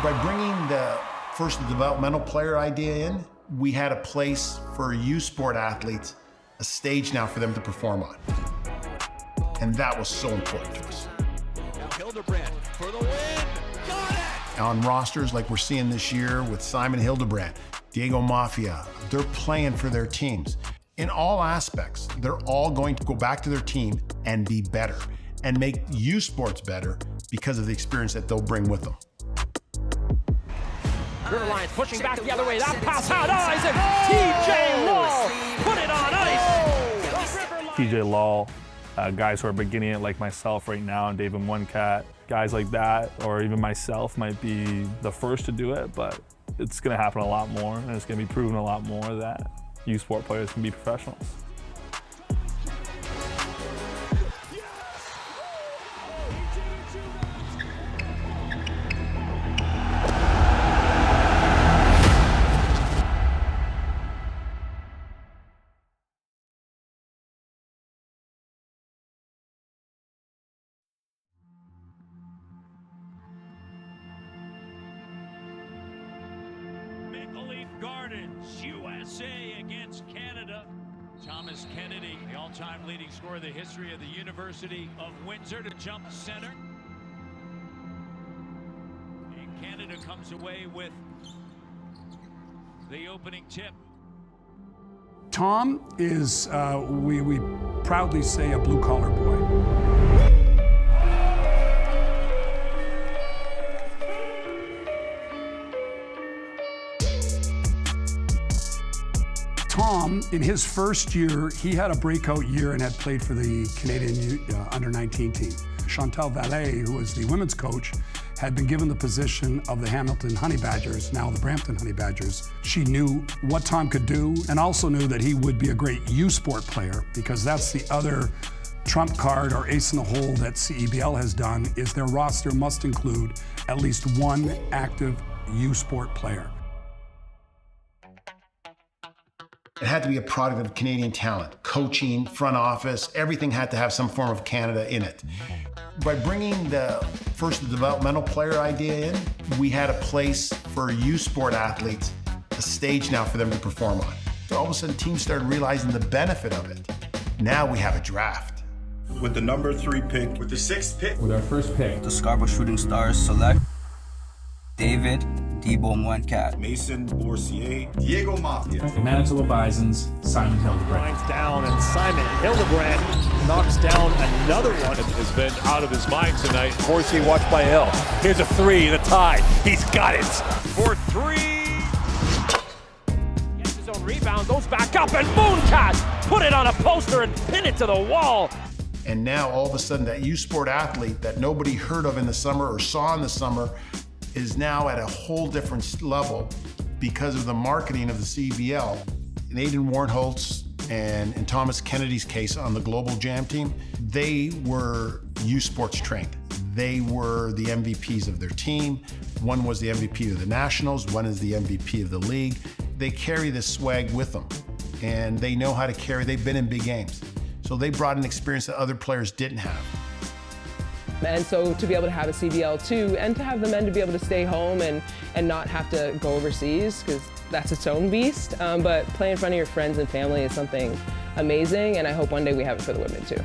By bringing the first developmental player idea in, we had a place for USports athletes, a stage now for them to perform on. And that was so important to us. Now Hildebrand for the win, got it! On rosters like we're seeing this year with Simon Hildebrand, Diego Mafia, they're playing for their teams. In all aspects, they're all going to go back to their team and be better and make USports better because of the experience that they'll bring with them. Lions pushing back the other way. That pass out eyes and TJ Law put it on ice. TJ Law, guys who are beginning it like myself right now, and David One-Cat, guys like that, or even myself might be the first to do it, but it's going to happen a lot more, and it's going to be proven a lot more that USports players can be professionals. Gardens, USA against Canada. Thomas Kennedy, the all-time leading scorer in the history of the University of Windsor, to jump center. And Canada comes away with the opening tip. Tom is, we proudly say, a blue-collar boy. Tom, in his first year, he had a breakout year and had played for the Canadian under-19 team. Chantal Vallée, who was the women's coach, had been given the position of the Hamilton Honey Badgers, now the Brampton Honey Badgers. She knew what Tom could do and also knew that he would be a great USports player, because that's the other trump card or ace in the hole that CEBL has done, is their roster must include at least one active USports player. It had to be a product of Canadian talent. Coaching, front office, everything had to have some form of Canada in it. By bringing the first developmental player idea in, we had a place for USports athletes, a stage now for them to perform on. So all of a sudden, teams started realizing the benefit of it. Now we have a draft. With the number 3 pick, with the 6th pick, with our first pick, the Scarborough Shooting Stars select David Debo One-Cat, Mason Boursier, Diego Mafia, the Manitoba Bison's Simon Hildebrand. Lines down, and Simon Hildebrand knocks down another one. Has been out of his mind tonight. Boursier watched by Hill. Here's a three, the tie. He's got it. For 3. Gets his own rebound, goes back up, and Mooncat put it on a poster and pin it to the wall. And now all of a sudden that USports athlete that nobody heard of in the summer or saw in the summer is now at a whole different level because of the marketing of the CEBL. And Aidan Warnholtz and Thomas Kennedy's case on the Global Jam team, they were USports trained. They were the MVPs of their team. One was the MVP of the Nationals, one is the MVP of the league. They carry this swag with them, and they know how to carry, they've been in big games. So they brought an experience that other players didn't have. And so to be able to have a CBL too, and to have the men to be able to stay home and not have to go overseas, because that's its own beast. But play in front of your friends and family is something amazing, and I hope one day we have it for the women too.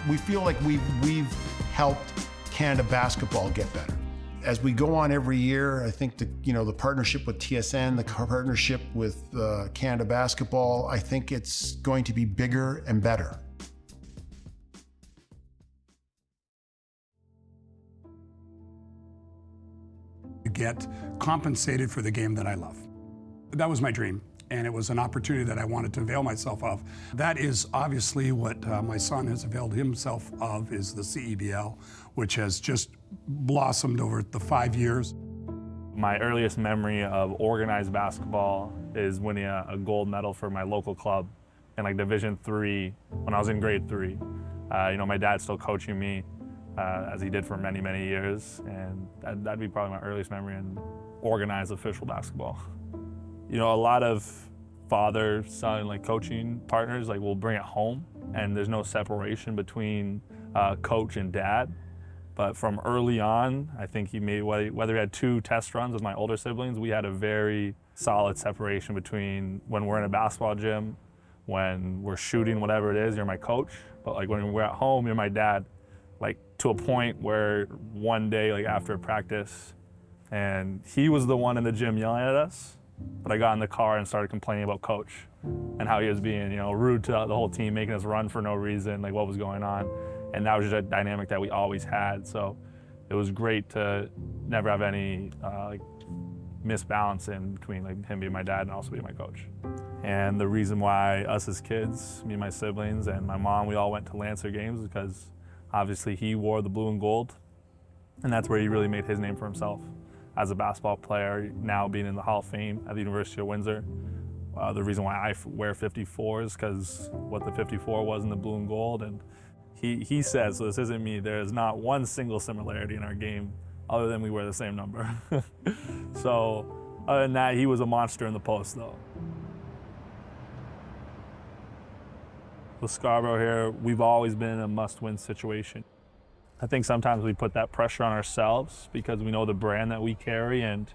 We feel like we've helped Canada basketball get better. As we go on every year, I think the partnership with TSN, the partnership with Canada basketball, I think it's going to be bigger and better. Get compensated for the game that I love. That was my dream, and it was an opportunity that I wanted to avail myself of. That is obviously what my son has availed himself of, is the CEBL, which has just blossomed over the 5 years. My earliest memory of organized basketball is winning a gold medal for my local club in like Division III when I was in grade 3. My dad's still coaching me, as he did for many, many years, and that'd be probably my earliest memory in organized official basketball. A lot of father-son coaching partners will bring it home, and there's no separation between coach and dad. But from early on, I think he made, whether he had 2 test runs with my older siblings, we had a very solid separation between when we're in a basketball gym, when we're shooting, whatever it is, you're my coach. But like when we're at home, you're my dad. Like to a point where one day, like after practice, and he was the one in the gym yelling at us, but I got in the car and started complaining about coach and how he was being, rude to the whole team, making us run for no reason, like what was going on. And that was just a dynamic that we always had. So it was great to never have any misbalance in between like him being my dad and also being my coach. And the reason why us as kids, me and my siblings and my mom, we all went to Lancer games is because obviously he wore the blue and gold, and that's where he really made his name for himself as a basketball player, now being in the Hall of Fame at the University of Windsor. The reason why I wear 54 is because what the 54 was in the blue and gold. And he says, so this isn't me, there is not one single similarity in our game other than we wear the same number. So other than that, he was a monster in the post though. With Scarborough here, we've always been in a must-win situation. I think sometimes we put that pressure on ourselves because we know the brand that we carry and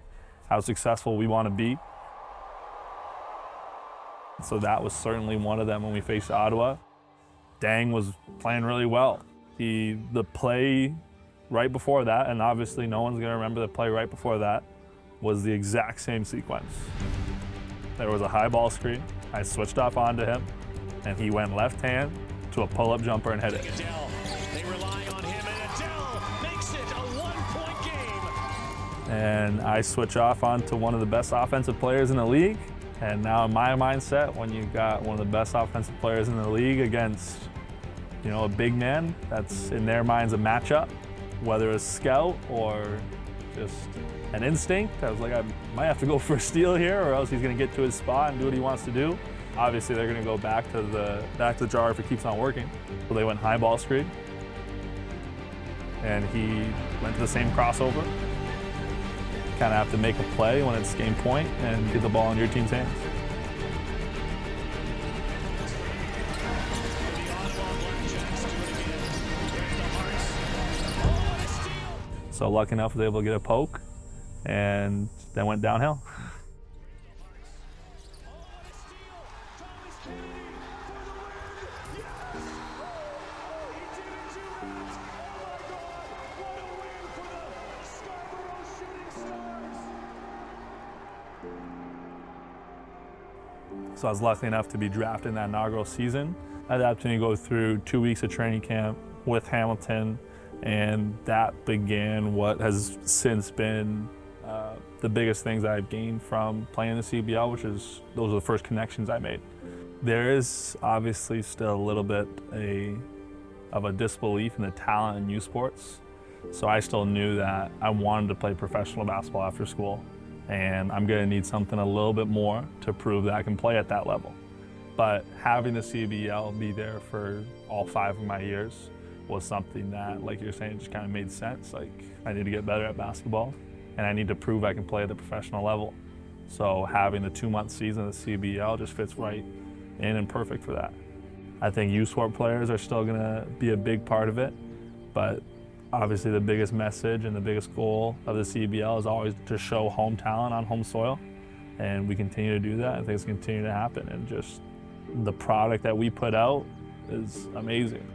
how successful we want to be. So that was certainly one of them when we faced Ottawa. Dang was playing really well. The play right before that, and obviously no one's gonna remember the play right before that, was the exact same sequence. There was a high ball screen, I switched off onto him, and he went left hand to a pull-up jumper and hit it. They rely on him, and Adele makes it a one-point game. And I switch off onto one of the best offensive players in the league. And now in my mindset, when you've got one of the best offensive players in the league against, a big man, that's in their minds a matchup, whether it's scout or just an instinct. I was like, I might have to go for a steal here or else he's gonna get to his spot and do what he wants to do. Obviously they're gonna go back to the jar if it keeps on working. So they went high ball screen. And he went to the same crossover. Kind of have to make a play when it's game point and get the ball in your team's hands. So lucky enough, I was able to get a poke and then went downhill. So I was lucky enough to be drafted in that inaugural season. I had the opportunity to go through 2 weeks of training camp with Hamilton, and that began what has since been the biggest things I've gained from playing the CEBL, which is those are the first connections I made. There is obviously still a little bit of a disbelief in the talent in USports, so I still knew that I wanted to play professional basketball after school. And I'm gonna need something a little bit more to prove that I can play at that level. But having the CEBL be there for all 5 of my years was something that, like you're saying, just kind of made sense. Like, I need to get better at basketball, and I need to prove I can play at the professional level. So having the 2-month season of the CEBL just fits right in and perfect for that. I think USports players are still gonna be a big part of it, but obviously the biggest message and the biggest goal of the CEBL is always to show home talent on home soil, and we continue to do that, and things continue to happen, and just the product that we put out is amazing.